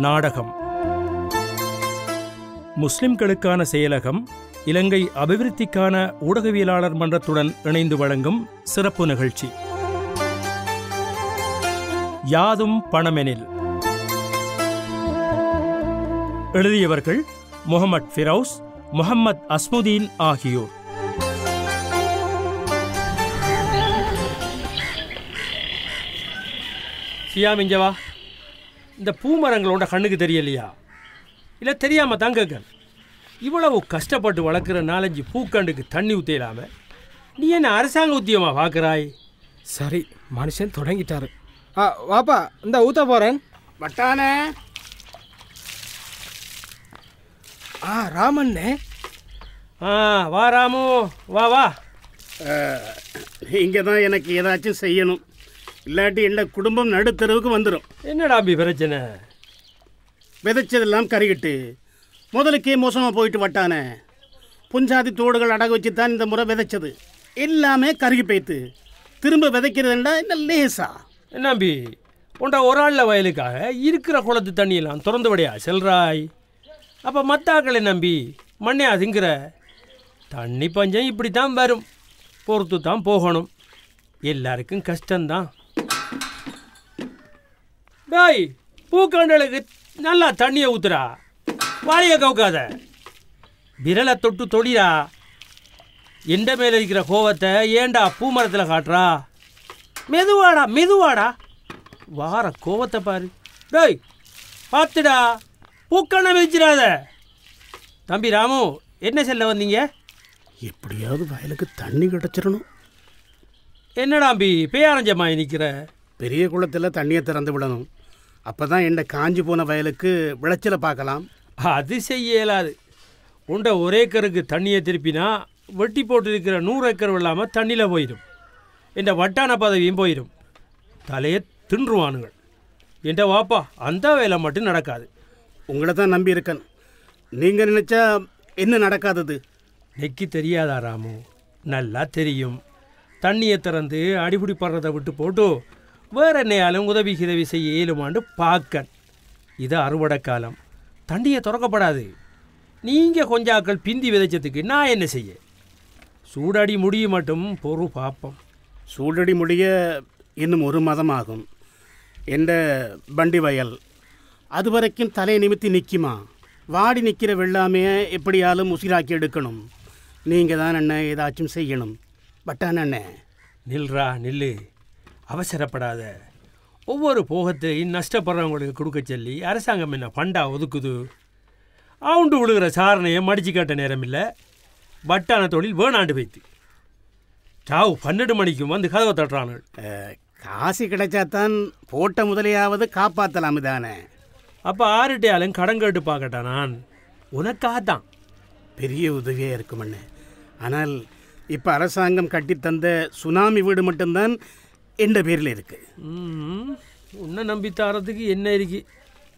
நாடகம். முஸ்லிம்களுக்கான செயலகம் இலங்கை அபிவிருத்திக்கான ஊடகவியலாளர் மன்றத்துடன் இணைந்து வழங்கும் சிறப்பு நிகழ்ச்சி யாதும் பணமெனில். எழுதியவர்கள் முகமது ஃபிரௌஸ், முகமது அஸ்முதீன் ஆகியோர். சியாமிஞ்சவா, இந்த பூமரங்களோட கண்ணுக்கு தெரியலையா? இல்லை தெரியாம தான் கேட்க. இவ்வளவு கஷ்டப்பட்டு வளர்க்குற 4-5 பூக்கண்டுக்கு தண்ணி ஊற்றலாம நீ என்ன அரசாங்க உத்தியமாக பார்க்குறாய்? சரி, மனுஷன் தொடங்கிட்டாரு. வாப்பா, இந்த ஊற்ற போகிறேன். வட்டானே. ராமண்ணே. வா ராமு, வா வா. இங்கே தான் எனக்கு ஏதாச்சும் செய்யணும், இல்லாட்டி என்ன குடும்பம் நடுத்தருவுக்கு வந்துடும். என்னடா அப்படி பிரச்சனை? விதைச்சதெல்லாம் கருகிட்டு முதலுக்கே மோசமாக போயிட்டு வட்டானே. புஞ்சாதி தோடுகள் அடகு வச்சு தான் இந்த முறை விதைச்சது எல்லாமே கருகி போய்த்து. திரும்ப விதைக்கிறதுண்டா என்ன லேசா? நம்பி உண்ட ஒரு ஆளில் வயலுக்காக இருக்கிற குளத்து தண்ணியெல்லாம் திறந்து விடையா செல்றாய்? அப்போ மத்தாக்களை நம்பி மண்ணையா திங்கிற? தண்ணி பஞ்சம் இப்படி தான் வரும், பொறுத்து தான் போகணும். எல்லாருக்கும் கஷ்டம்தான். டாய், பூக்காண்டலுக்கு நல்லா தண்ணியை ஊத்துறா, வாழையை கவுக்காத, விரலை தொட்டு தொழிரா. எந்த மேலே இருக்கிற கோவத்தை ஏண்டா பூமரத்தில் காட்டுறா? மெதுவாடா மெதுவாடா, வார கோவத்தை பாரு. டேய் பார்த்துடா, பூக்கண்ணை மிதிச்சிடாத. தம்பி ராமு, என்ன செல்ல வந்தீங்க? எப்படியாவது வயலுக்கு தண்ணி கிடச்சிடணும். என்னடாம்பி பேயாரஞ்சமாய் நிற்கிற? பெரிய குளத்தில் தண்ணியை திறந்து விடணும், அப்போ தான் என்ன காஞ்சி போன வயலுக்கு விளைச்சலை பார்க்கலாம். அது செய்ய இயலாது. உண்ட ஒரு ஏக்கருக்கு தண்ணியை திருப்பினா வெட்டி போட்டிருக்கிற 100 ஏக்கர் இல்லாமல் தண்ணியில் போயிடும். என்ற வட்டான பதவியும் போயிடும். தலையை தின்றுவானுங்கள். என்ற வாப்பா, அந்த வேலை மட்டும் நடக்காது. உங்களை தான் நம்பி இருக்கேன். நீங்கள் நினச்சா என்ன நடக்காதது? நெக்கி தெரியாதா ராமு? நல்லா தெரியும். தண்ணியை திறந்து அடிபிடி படுறதை விட்டு போட்டு வேற என்னையாலும் உதவி செய்ய இயலுமாண்டு பார்க்கன். இது அறுவடை காலம், தண்ணியை திறக்கப்படாது. நீங்கள் கொஞ்சாக்கள் பிந்தி விதைச்சதுக்கு நான் என்ன செய்ய? சூடாடி முடிய மட்டும் பொறு பார்ப்போம். சூடடி முடிய இன்னும் 1 மாதம் ஆகும். என்ற பண்டி வயல் அது வரைக்கும் தலை நிமித்தி நிற்குமா? வாடி நிற்கிற வெள்ளாமையை எப்படியாலும் உசிராக்கி எடுக்கணும். நீங்கள் தான் என்ன ஏதாச்சும் செய்யணும். பட்டான அண்ணே. நில்றா நில்லு, அவசரப்படாத. ஒவ்வொரு போகத்தையும் நஷ்டப்படுறவங்களுக்கு கொடுக்க சொல்லி அரசாங்கம் என்ன ஃபண்டா ஒதுக்குது? அவுண்டு விழுகிற சாரணையை மடிச்சு காட்ட நேரம் இல்லை. வட்டான தொழில் வேணாண்டு வைத்து சாவு 12 மணிக்கும் வந்து கதவை தட்டுறானுகள். காசு கிடைச்சாத்தான் போட்ட முதலையாவது காப்பாற்றலாம் தானே. அப்போ ஆறுட்டையாலும் கடன் கேட்டு பார்க்கட்டா? நான் உனக்காகத்தான். பெரிய உதவியாக இருக்குமண்ணே. ஆனால் இப்போ அரசாங்கம் கட்டித்தந்த சுனாமி வீடு மட்டும்தான் எந்த பேரில் இருக்கு. உன்னை நம்பி தரத்துக்கு என்ன இருக்கு?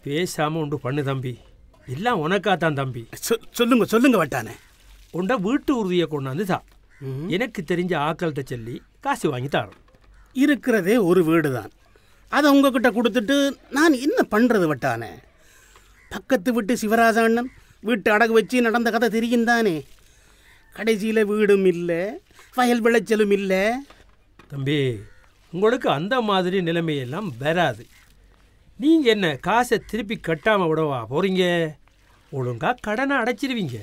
பேசாமல் உண்டு பண்ணு தம்பி, எல்லாம் உனக்காகத்தான் தம்பி. சொல்லுங்க சொல்லுங்க வட்டானே. உண்ட வீட்டு உறுதியை கொண்டாந்து தான் எனக்கு தெரிஞ்ச ஆக்கள்கிட்ட சொல்லி காசு வாங்கி தரோம். இருக்கிறதே ஒரு வீடு தான், அதை உங்ககிட்ட கொடுத்துட்டு நான் என்ன பண்ணுறது வட்டானே? பக்கத்து வீட்டு சிவராஜ அண்ணன் வீட்டு அடகு வச்சு நடந்த கதை தெரியும் தானே. கடைசியில் வீடும் இல்லை, வயல் விளைச்சலும் இல்லை. தம்பி, உங்களுக்கு அந்த மாதிரி நிலைமையெல்லாம் வராது. நீங்கள் என்ன காசை திருப்பி கட்டாமல் விடவா போகிறீங்க? ஒழுங்கா கடனை அடைச்சிருவீங்க.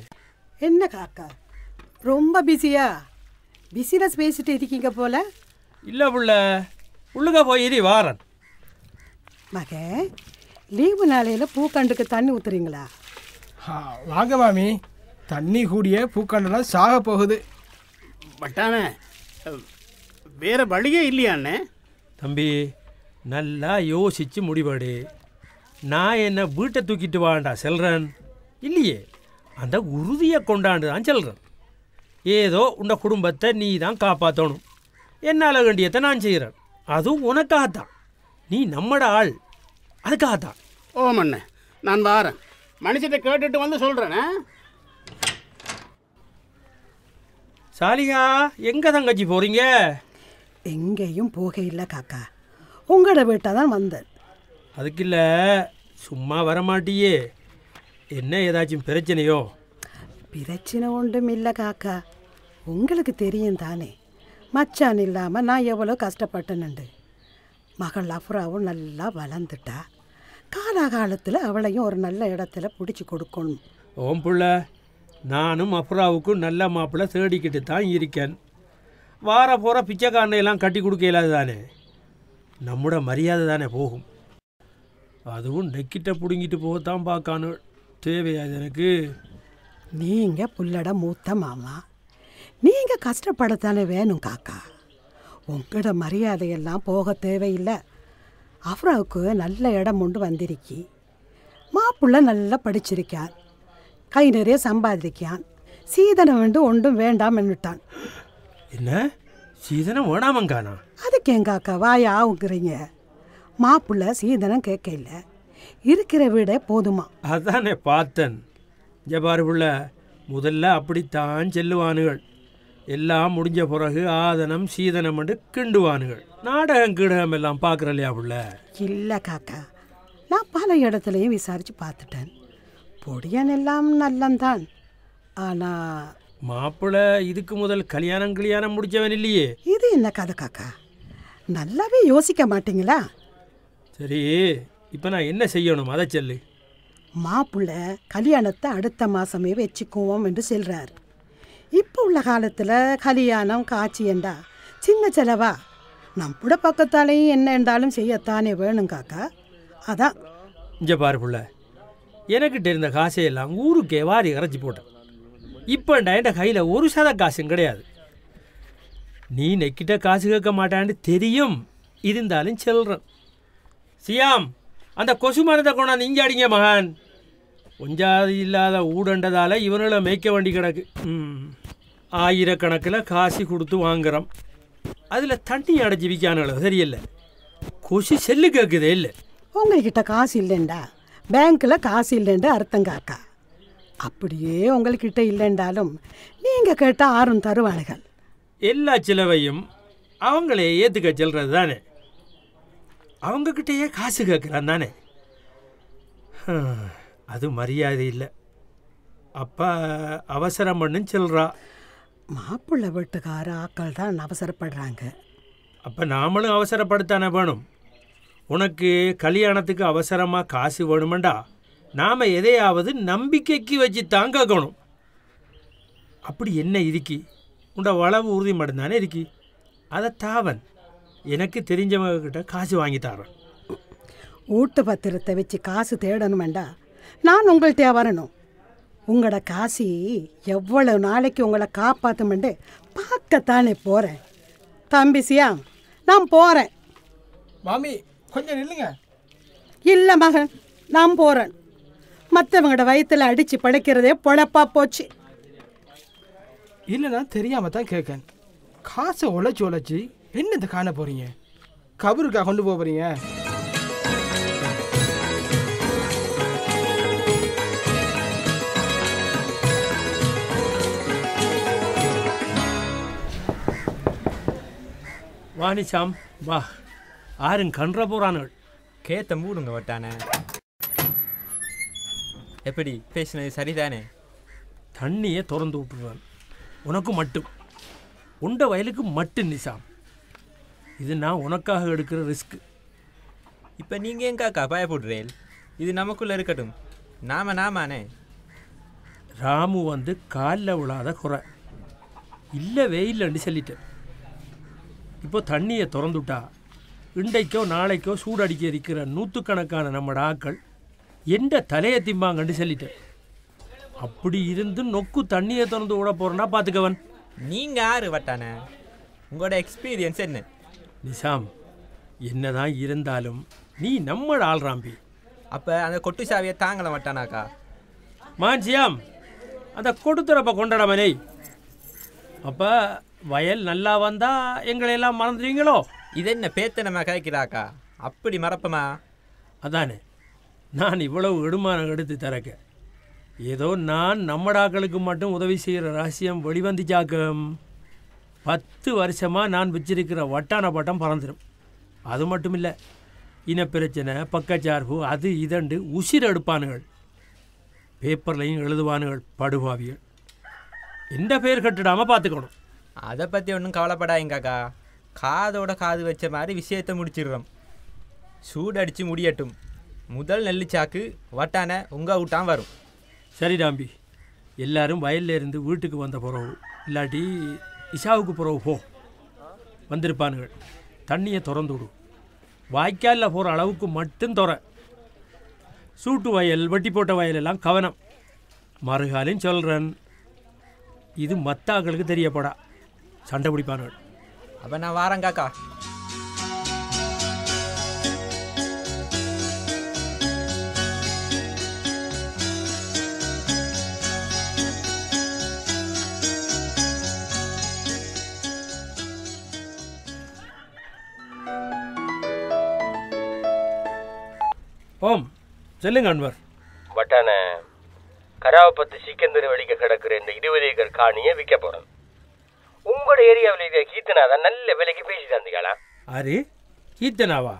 என்ன காக்கா, ரொம்ப பிஸியா? பிஸினஸ் பேசிட்டு இருக்கீங்க போல. இல்லை புள்ள, உள்ளுக போயிரி வாரன். மக, லீவு நாளையில் பூக்கண்டுக்கு தண்ணி ஊற்றுறீங்களா? வாங்க மாமி, தண்ணி கூடிய பூக்கண்டெல்லாம் சாக போகுது. பட்டானே, வேற வழியே இல்லையாண்ணே? தம்பி, நல்லா யோசிச்சு முடிவாடு. நான் என்ன வீட்டை தூக்கிட்டு வாண்டா செல்றேன் இல்லையே, அந்த உறுதியை கொண்டாண்டு தான் செல்றேன். ஏதோ உண்ட குடும்பத்தை நீ தான் காப்பாற்றணும். என்னால் வேண்டியதை நான் செய்கிறேன். அதுவும் உனக்காகத்தான். நீ நம்மட ஆள், அதுக்காகத்தான். ஓமண்ணே, நான் வாரேன். மனுஷத்தை கேட்டுட்டு வந்து சொல்கிறேன். சாலிகா, எங்கே தங்கச்சி போகிறீங்க? எங்கேயும் போக இல்லை காக்கா, உங்களோட வீட்டை தான் வந்தேன். அதுக்கு இல்லை, சும்மா வரமாட்டியே, என்ன ஏதாச்சும் பிரச்சனையோ? பிரச்சனை ஒன்றும் இல்லை காக்கா. உங்களுக்கு தெரியும் தானே, மச்சான் இல்லாமல் நான் எவ்வளோ கஷ்டப்பட்டேனுண்டு. மகள் அஃப்ராவும் நல்லா வளர்ந்துட்டா. காலாகாலத்தில் அவளையும் ஒரு நல்ல இடத்துல பிடிச்சி கொடுக்கணும். ஓம் புள்ள, நானும் அஃப்ராவுக்கும் நல்ல மாப்பிள்ளை தேடிக்கிட்டு தான் இருக்கேன். வார போகிற பிச்சைக்காரனையெல்லாம் கட்டி கொடுக்க இயலாது தானே, நம்முட மரியாதை தானே போகும். அதுவும் நெக்கிட்ட பிடுங்கிட்டு போகத்தான் பார்க்கானு. தேவையாது எனக்கு. நீங்கள் புள்ளட மூத்த மாமா, நீங்கள் கஷ்டப்படத்தானே வேணும் காக்கா. உங்களோட மரியாதையெல்லாம் போக தேவையில்லை. அஃப்ராவுக்கு நல்ல இடம் ஒன்று வந்திருக்கி. மாப்பிள்ளை நல்லா படிச்சிருக்கான், கை நிறைய சம்பாதிக்கான். சீதனம் வேண்டு ஒன்றும் வேண்டாம் என்னட்டான். என்ன சீதனம் வேணாமங்கானா? அதுக்கு எங்காக்கா வாயா ஆகுறீங்க? மாப்பிள்ளை சீதனம் கேட்க இல்லை, இருக்கிற வீடே போதுமா. அதானே பார்த்தன். ஜபாரு புள்ள, முதல்ல அப்படித்தான் செல்லுவானுகள். எல்லாம் முடிஞ்ச பிறகு ஆதனம் சீதனம் என்று கிண்டுவானுகள். நாடகம் கீடகம் எல்லாம் பார்க்குறலையா புள்ள? இல்லை காக்கா, நான் பல இடத்துலையும் விசாரித்து பார்த்துட்டேன். பொடியன் எல்லாம் நல்லந்தான். ஆனால் மாப்பிள்ளை இதுக்கு முதல் கல்யாணம் முடிச்சவன் இல்லையே. இது என்ன கதை காக்கா? நல்லாவே யோசிக்க மாட்டீங்களா? சரி, இப்போ நான் என்ன செய்யணும் அதை சொல்லு. மாப்பிள்ளை கல்யாணத்தை அடுத்த மாதமே வச்சுக்குவோம் என்று சொல்கிறார். இப்போ உள்ள காலத்தில் கல்யாணம் காட்சி என்றா சின்ன செலவா? நம்முட பக்கத்தாலேயும் என்ன என்றாலும் செய்யத்தானே வேணும் காக்கா. அதான். இங்கே பாரு புள்ள, எனக்கிட்ட இருந்த காசையெல்லாம் ஊருக்கே வாரி இறைச்சி போட்டேன். இப்போ என் கையில் ஒரு சத காசும் கிடையாது. நீ நெக்கிட்ட காசு கேட்க மாட்டான்னு தெரியும், இருந்தாலும் செல்றேன். சியாம், அந்த கொசு மரத்தை கொண்டாந்து இங்கே அடிங்க மகான். கொஞ்சாது இல்லாத ஊடண்டதால் இவனுங்களை மேய்க்க வேண்டி கிடக்கு. ஆயிரக்கணக்கில் காசு கொடுத்து வாங்குறோம், அதில் தண்ணி அடைச்சி விற்கானுங்களோ தெரியல. கொசு செல்லு கேட்குதே இல்லை. உங்கள்கிட்ட காசு இல்லைண்டா பேங்க்கில் காசு இல்லைன்ற அர்த்தம் காக்கா. அப்படியே உங்கள்கிட்ட இல்லைண்டாலும் நீங்கள் கேட்டால் ஆறும் தருவானுகள். எல்லா சிலவையும் அவங்களே ஏற்றுக்க செல்றது தானே. அவங்கக்கிட்டேயே காசு கேட்குறான் தானே. அது மரியாதை இல்லை. அப்பா அவசரம் பண்ணுன்னு சொல்கிறா. மாப்பிள்ளை வீட்டுக்கார ஆக்கள் தான் அவசரப்படுறாங்க. அப்போ நாமளும் அவசரப்படுத்தானே வேணும். உனக்கு கல்யாணத்துக்கு அவசரமாக காசு வேணுமெண்டா நாம் எதையாவது நம்பிக்கைக்கு வச்சு தான் கேட்கணும். அப்படி என்ன இருக்கி? உண்ட வளவு உறுதி மட்டும்தானே இருக்கி. அதை தாவன் எனக்கு தெரிஞ்சவங்க கிட்ட காசு வாங்கி தரேன். வீட்டு பத்திரத்தை வச்சு காசு தேடணுமெண்டா நான் உங்கள்கிட்ட வரணும். உங்களோட காசு எவ்வளவு நாளைக்கு உங்களை காப்பாற்றுமெண்டு பார்க்கத்தானே போகிறேன். தம்பி சியாம், நான் போகிறேன். மாமி கொஞ்சம் நில்லுங்க. இல்லை மகன், நான் போகிறேன். மற்றவங்களோட வயிற்றில் அடித்து படைக்கிறதே பொழப்பா போச்சு. இல்லைண்ணா, தெரியாமல் தான் கேட்கேன். காசை உழைச்சி என்னத்தை காண போகிறீங்க? கபருக்கா கொண்டு போக போகிறீங்க? வாணிசாம் வா, ஆறும் கன்ற போகிறானுகள். கேத்த மூடுங்க வட்டானே. எப்படி பேசினது சரிதானே? தண்ணியை திறந்து விட்டுருவான். உனக்கு மட்டும் உண்ட வயலுக்கு மட்டும் நிசாம். இது நான் உனக்காக எடுக்கிற ரிஸ்க்கு. இப்போ நீங்கள் எங்காக்கா பயப்படுறேன்? இது நமக்குள்ளே இருக்கட்டும். நாமானே. ராமு வந்து காலில் விழாத குறை இல்லவே இல்லைன்னு சொல்லிட்டேன். இப்போ தண்ணியை திறந்துட்டா இன்றைக்கோ நாளைக்கோ சூடடிக்க இருக்கிற நூற்றுக்கணக்கான நம்ம ஆக்கள் எந்த தலையை திம்பாங்கன்னு சொல்லிட்டேன். அப்படி இருந்து நொக்கு தண்ணியை திறந்து விட போகிறேன்னா பார்த்துக்கவன். நீங்கள் யாரு வட்டானே? உங்களோட எக்ஸ்பீரியன்ஸ் என்ன? நிசாம், என்னதான் இருந்தாலும் நீ நம்மள ஆள்றாம்பி. அப்போ அந்த கொட்டு சாவியை தாங்கல வட்டானாக்கா? மான்சியாம், அந்த கொடுத்துறப்ப கொண்டாடமனே. அப்போ வயல் நல்லா வந்தால் எங்களையெல்லாம் மறந்துடுவீங்களோ? இது என்ன பேத்தனமாக கேட்கிறாக்கா? அப்படி மறப்பமா? அதானே நான் இவ்வளவு எடுமானம் எடுத்து தரக்க. ஏதோ நான் நம்மடாக்களுக்கு மட்டும் உதவி செய்கிற ரகசியம் வெளிவந்துச்சாக்கம் 10 வருஷமாக நான் வச்சிருக்கிற வட்டான பட்டம் பறந்துடும். அது மட்டும் இல்லை, இனப்பிரச்சனை பக்கச்சார்பு அது இதண்டு உசிர் எடுப்பானுகள், பேப்பர்லையும் எழுதுவானுகள் படுபாவிகள். எந்த பேர் கட்டிடாமல் பார்த்துக்கணும். அதை பற்றி ஒன்றும் கவலைப்படாதீங்கக்கா, காதோட காது வச்ச மாதிரி விஷயத்தை முடிச்சிடுறோம். சூடடிச்சு முடியட்டும். முதல் நெல்லிச்சாக்கு வட்டான உங்கள் விட்டான் வரும். சரி டாம்பி, எல்லாரும் வயல்ல இருந்து வீட்டுக்கு வந்த பிறகு இல்லாட்டி இஷாவுக்கு பிறகு போ. வந்திருப்பானுகள். தண்ணியை திறந்து விடு. வாய்க்காலில் போகிற அளவுக்கு மட்டும் துற. சூட்டு வயல் வெட்டி போட்ட வயலெல்லாம் கவனம். மறுகாலையும் சொல்கிறேன், இது மத்தாக்களுக்கு தெரியப்படா. சண்டை பிடிப்பானுகள். அப்போ நான் வாரேங்காக்கா. ஓம் சொல்லுங்க அன்வர். வட்டான கராவை பத்து சிக்கந்தர் வெளிக்க கிடக்கிற இந்த 20 ஏக்கர் காணியை விற்க போகிறேன். உங்களோட ஏரியாவில் இருக்க கீர்த்தனா தான் நல்ல விலைக்கு பேசி தந்தீங்களா? ஆறு கீர்த்தனாவா?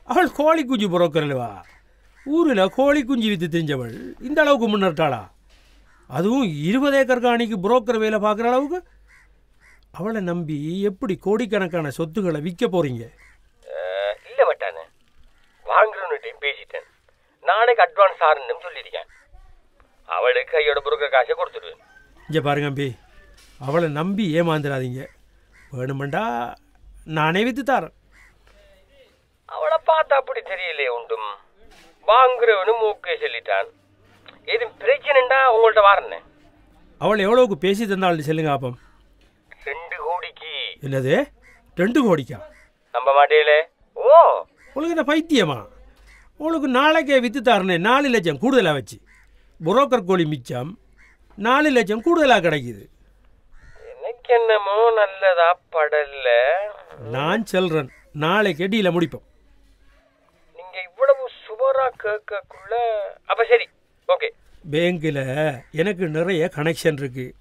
அவள் கோழி குஞ்சு புரோக்கர்லவா? ஊரில் கோழி குஞ்சு விற்று தெரிஞ்சவள் இந்த அளவுக்கு முன்னேற்றாளா? அதுவும் 20 ஏக்கர் காணிக்கு புரோக்கர் வேலை பார்க்குற அளவுக்கு? அவளை நம்பி எப்படி கோடிக்கணக்கான சொத்துக்களை விற்க போகிறீங்க? இல்லை வட்டான, வாங்குறவன்கிட்டையும் பேசிட்டேன். நாளைக்கு அட்வான்ஸ் ஆறுன்னு சொல்லியிருக்கேன். அவளுக்கு கையோட புரோக்கர் காசை கொடுத்துடுவேன். இங்கே பாருங்க அம்பி, அவளை நம்பி ஏமாந்துடாதீங்க. வேணுமெண்டா நானே விற்று தரேன். அவளை பார்த்தா அப்படி தெரியலையே உண்டும். வாங்குறவனு மூக்கே சொல்லிட்டான். எதுவும் பிரச்சனைண்டா உங்கள்கிட்ட வாரண்ணே. அவள் எவ்வளோவுக்கு பேசி தந்தாள்னு சொல்லுங்க அப்பம். 2 கோடிக்கு. என்னது 2 கோடிக்கா? நம்ப மாட்டேலே? ஓ, உங்களுக்கு என்ன பைத்தியமா? உங்களுக்கு நாளைக்கே விற்று தரனே 4 லட்சம் கூடுதலாக வச்சு. புரோக்கர் கோழி மிச்சம் 4 லட்சம் கூடுதலாக கிடைக்குது. எனக்கு என்னமோ நல்லதா படல. நான் சொல்கிறேன், நாளைக்கு டீலை முடிப்போம். நீங்கள் இவ்வளவு சுவரா கேட்கக்குள்ள அப்போ சரி, ஓகே. பேங்கில் எனக்கு நிறைய கனெக்ஷன் இருக்குது.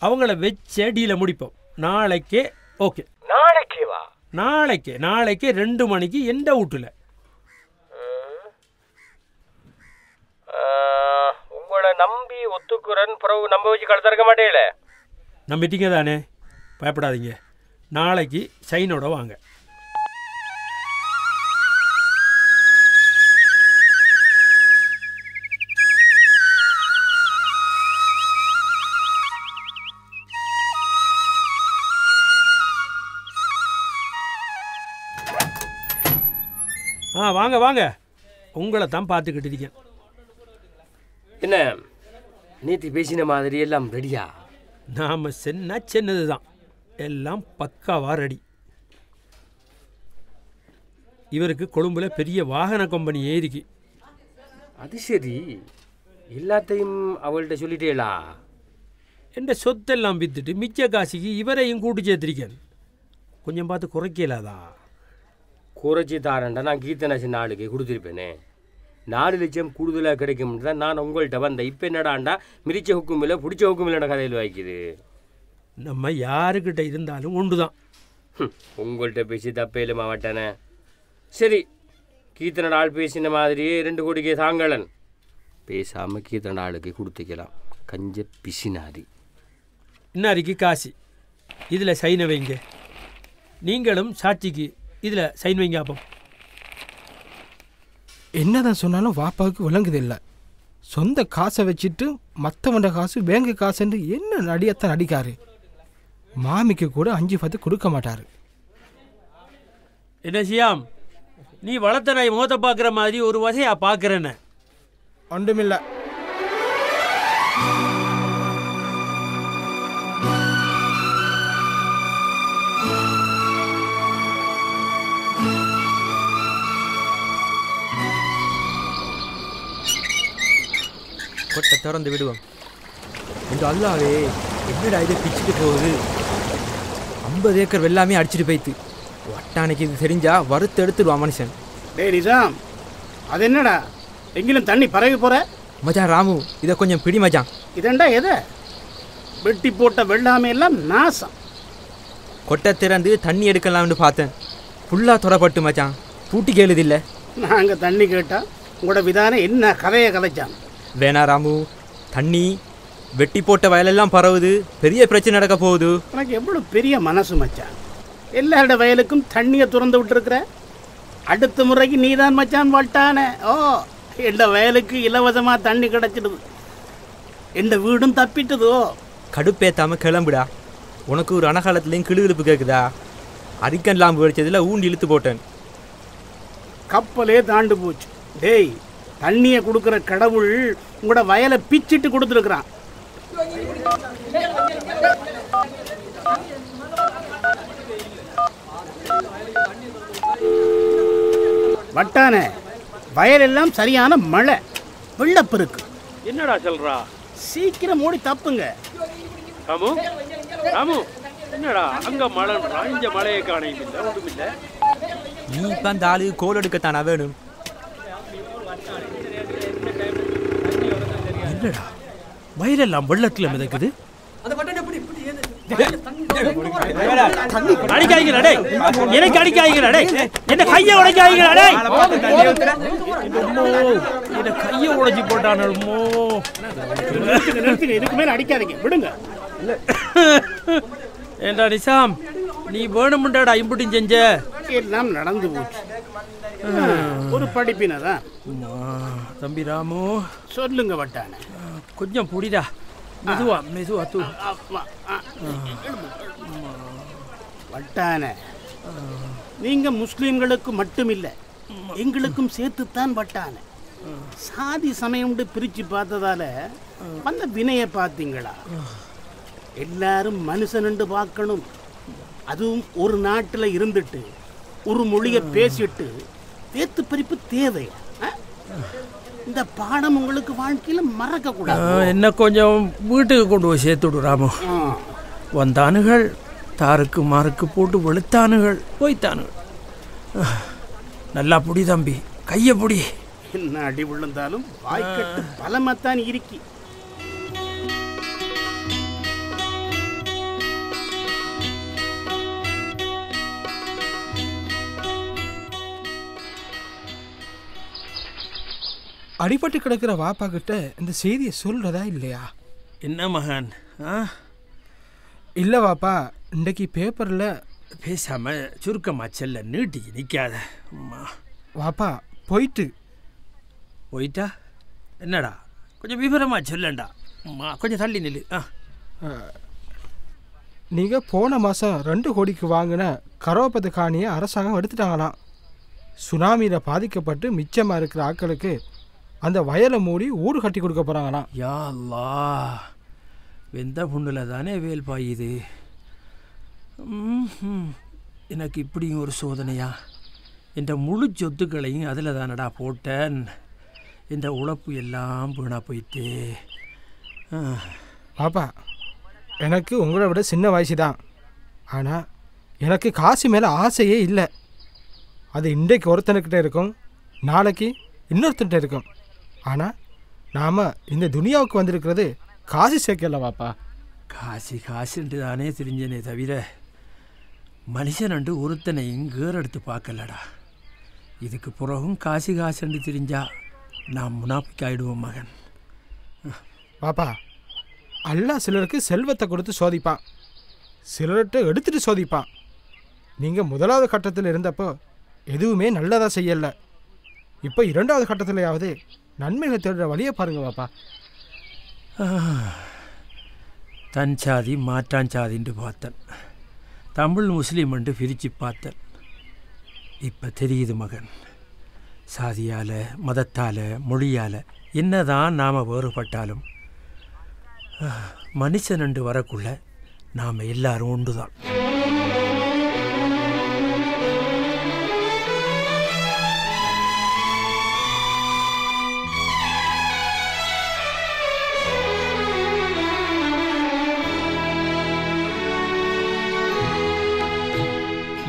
அவங்கள வச்ச டீலை முடிப்போம். நாளைக்கே ஓகே. நாளைக்கேவா? நாளைக்கு 2 மணிக்கு எந்த வீட்டில்? உங்களை நம்பி ஒத்துக்குறன், பிறகு நம்ப வச்சு கழுத்திறக்க மாட்டேல. நம்பிட்டீங்க தானே? பயப்படாதீங்க. நாளைக்கு சைனோட வாங்க. வாங்க வாங்க, உங்களை தான் பார்த்துக்கிட்டு இருக்கேன். என்ன நேற்று பேசின மாதிரி எல்லாம் ரெடியா? நாம் சின்னது தான், எல்லாம் பக்காவாக ரெடி. இவருக்கு கொழும்புல பெரிய வாகன கம்பெனி ஏறிக்கு. அது சரி, எல்லாத்தையும் அவள்கிட்ட சொல்லிட்டேலா? என்ற சொத்தெல்லாம் விற்றுட்டு மிச்ச காசிக்கு இவரையும் கூட்டி சேர்த்திருக்கேன். கொஞ்சம் பார்த்து குறைக்கலாதா? குறைச்சி தாரண்டா நான் கீர்த்தனா சின்ன ஆளுக்கு கொடுத்துருப்பேனே. 4 லட்சம் கூடுதலாக கிடைக்கும்னு தான் நான் உங்கள்கிட்ட வந்தேன். இப்போ என்னடாண்டா மிரிச்ச ஹுக்கும் இல்லை பிடிச்ச ஹுக்கும் இல்லைன்னா கதையில் வாய்க்குது. நம்ம யாருக்கிட்ட இருந்தாலும் ஒன்று தான். உங்கள்கிட்ட பேசி தப்பையில் மாவட்டானே. சரி, கீர்த்தனோட ஆள் பேசின மாதிரியே 2 கோடிக்கே தாங்களன். பேசாமல் கீர்த்தனோட ஆளுக்கு கொடுத்துக்கலாம். கஞ்ச பிசினாரி. இன்னாரிக்கு காசி, இதில் சைனை வைங்க. நீங்களும் சாட்சிக்கு இதில் சைன் வைங்க. அப்போ என்னதான் சொன்னாலும் வாப்பாவுக்கு விளங்குது இல்லை. சொந்த காசை வச்சுட்டு மற்றவண்ட காசு பேங்கு காசுன்னு என்ன நடியத்தான் நடிக்காரு. மாமிக்கு கூட 5-10 கொடுக்க மாட்டார். என்ன சியாம், நீ வளர்த்த நாய் முகத்தை பார்க்குற மாதிரி ஒரு வசையா பார்க்குறேன்னு? ஒன்றுமில்லை. கொட்டை திறந்து விடுவோம். இந்த அல்லாவே என்னடா இதை பிச்சுட்டு போகுது. 50 ஏக்கர் வெள்ளாமே அடிச்சுட்டு போய்த்து. வட்டானைக்கு இது தெரிஞ்சா வறுத்து எடுத்துடுவான் மனுஷன். டேய் நிஜாம், அது என்னடா எங்கிலும் தண்ணி பரவி போகிற? மச்சான் ராமு, இதை கொஞ்சம் பிடி மச்சான். இதெண்டா எதை? வெட்டி போட்ட வெள்ளாமை எல்லாம் நாசம். கொட்டை திறந்து தண்ணி எடுக்கலாம்னு பார்த்தேன். ஃபுல்லாக தொடப்பட்டு மச்சான். பூட்டி கேளுதில்லை. நாங்கள் தண்ணி கேட்டால் உங்களோட விதானம் என்ன கதையை கலைச்சான். வேணா ராமு, தண்ணி வெட்டி போட்ட வயலெல்லாம் பரவுது, பெரிய பிரச்சனை நடக்க போகுது. உனக்கு எவ்வளோ பெரிய மனசு மச்சான். எல்லாரோட வயலுக்கும் தண்ணியை திறந்து விட்டுருக்குற. அடுத்த முறைக்கு நீதான் மச்சான் வட்டானே. ஓ, எந்த வயலுக்கு இலவசமாக தண்ணி கிடச்சிடுது, எந்த வீடும் தப்பிட்டுதோ. கடுப்பேத்தாமல் கிளம்புடா. உனக்கு ஒரு அனகாலத்துலேயும் கிளுகிழுப்பு கேட்குதா? அரிக்கன் லாம்பு வெடிச்சதில் ஊண்டி இழுத்து போட்டேன். கப்பலே தாண்டு போச்சு. டேய், தண்ணியை கொடுக்குற கடவுள் உங்களோட வயலை பிச்சிட்டு கொடுத்துருக்குறான். வட்டானே, வயலெல்லாம் சரியான மழை, வெள்ளப்பெருக்கு. என்னடா சொல்றா? சீக்கிரம் ஓடி தப்புங்க. ராமு, ராமு, என்னடா அங்க மழைன்றா, இங்க மழையை காணையும் இல்லை, ஒன்றும் இல்லை. நீ இப்போ அந்த ஆளு கோல் எடுக்கத்தானா வேணும்? என்னடா வயலெல்லாம் வெள்ளத்தில் மிதக்குது? அடிக்காய்களா டேய், எனக்கு அடிக்காய்களா டேய், என்ன கையை உடைக்காய்களா டேய், என்ன கையை உடைச்சி போட்டானோ. இதுக்கு மேல அடிக்காதீங்க, விடுங்க. ஏண்டா நிசாம், நீ வேணுமுண்டாடா இம்புட்டியும் செஞ்ச? எல்லாம் நடந்து போச்சு, ஒரு படிப்பினதான். தம்பி ராமு, சொல்லுங்க வட்டானே. கொஞ்சம் புடிடா, மெதுவா மெதுவா தூ. வட்டானே, நீங்க முஸ்லீம்களுக்கு மட்டுமில்லை, எங்களுக்கும் சேர்த்துத்தான் வட்டானே. சாதி சமயம் பிரிச்சு பார்த்ததால அந்த வினையை பார்த்தீங்களா? எல்லாரும் மனுஷன் பார்க்கணும். அதுவும் ஒரு நாட்டில் இருந்துட்டு ஒரு மொழியை பேசிட்டு வேத்து பறிப்பு தேவை. இந்த பாடம் உங்களுக்கு வாழ்க்கையில மறக்க கூடாது. என்ன கொஞ்சம் வீட்டுக்கு கொண்டு போய் சேர்த்து விடு ராமு. வந்தானுகள் தாருக்கு மாருக்கு போட்டு வெளுத்தானுகள் போய்த்தானுகள். நல்லா புடி தம்பி, கையை புடி. என்ன அடி விழுந்தாலும் வாய்க்கட்டு பலமாத்தான் இருக்கி. அடிபட்டு கிடக்கிற வாப்பா கிட்ட இந்த செய்தியை சொல்றதா இல்லையா? என்ன மகன்? இல்லை வாப்பா, இன்றைக்கு பேப்பரில் பேசாம சுருக்கமா செல்ல நீட்டி நிற்காத. வாப்பா போயிட்டா என்னடா, கொஞ்சம் விவரமா சொல்லண்டா. கொஞ்சம் தள்ளி நில்லு. நீங்கள் போன மாதம் 2 கோடிக்கு வாங்கின கரோபத்து காணியை அரசாங்கம் எடுத்துட்டாங்களாம். சுனாமியில் பாதிக்கப்பட்டு மிச்சமாக இருக்கிற ஆட்களுக்கு அந்த வயலை மூடி ஊடு கட்டி கொடுக்க போகிறாங்களாம். யா அல்லாஹ், வெந்த புண்ணில் தானே வேல் பாயுது. எனக்கு இப்படியும் ஒரு சோதனையா? என்ற முழு சொத்துக்களையும் அதில் தானடா போட்டேன். என்ற உழைப்பு எல்லாம் வீணாக போயிட்டு. பாப்பா, எனக்கு உங்களை விட சின்ன வயசு தான். ஆனால் எனக்கு காசு மேலே ஆசையே இல்லை. அது இன்றைக்கு ஒருத்தனுக்கிட்ட இருக்கும், நாளைக்கு இன்னொருத்தன்கிட்ட இருக்கும். ஆனால் நாம் இந்த துனியாவுக்கு வந்திருக்கிறது காசு சேர்க்கல வாப்பா. காசுன்ட்டு தானே தெரிஞ்சனே தவிர மனுஷனண்டு ஒருத்தனையும் கேரெடுத்து பார்க்கலடா. இதுக்கு பிறகும் காசுன்னு தெரிஞ்சா நான் முனாஃபிக் ஆகிடுவோம் மகன். பாப்பா, அல்லாஹ் சிலருக்கு செல்வத்தை கொடுத்து சோதிப்பான், சிலர்கிட்ட எடுத்துகிட்டு சோதிப்பான். நீங்கள் முதலாவது கட்டத்தில் இருந்தப்போ எதுவுமே நல்லதாக செய்யலை. இப்போ 2வது கட்டத்திலையாவது நன்மைகளை தேடுற வழியை பாருங்க பாப்பா. தன் சாதி மாற்றான் சாதின்னு பார்த்தேன், தமிழ் முஸ்லீம் என்று பிரித்து பார்த்தேன். இப்போ தெரியுது மகன், சாதியால் மதத்தால் மொழியால் என்னதான் நாம் வேறுபட்டாலும் மனுஷனண்டு வரக்குள்ள நாம் எல்லாரும் ஒன்று தான்.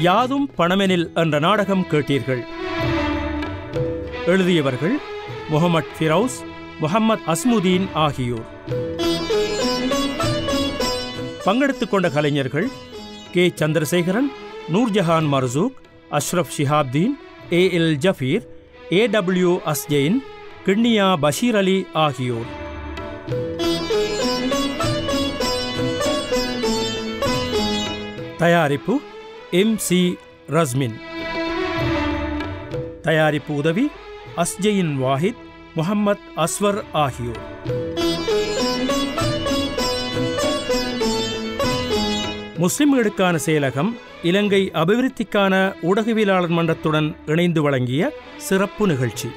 யாதும் பணமெனில் என்ற நாடகம் கேட்டீர்கள். எழுதியவர்கள் முகமது ஃபிரௌஸ், முகமது அஸ்முதீன் ஆகியோர். பங்கெடுத்துக் கொண்ட கலைஞர்கள் K. Chandrasekaran, Noorjahan Marzook, Ashraf Shihabdeen, A L Jafeer, A W Asjain, Kinniya Basheer Ali ஆகியோர். தயாரிப்பு MC ரஸ்மின். தயாரிப்பு உதவி அஸ்ஜெயின் வாஹித், முகமது அஸ்வர் ஆகியோர். முஸ்லிம்களுக்கான செயலகம் இலங்கை அபிவிருத்திக்கான ஊடகவியலாளர் மன்றத்துடன் இணைந்து வழங்கிய சிறப்பு நிகழ்ச்சி.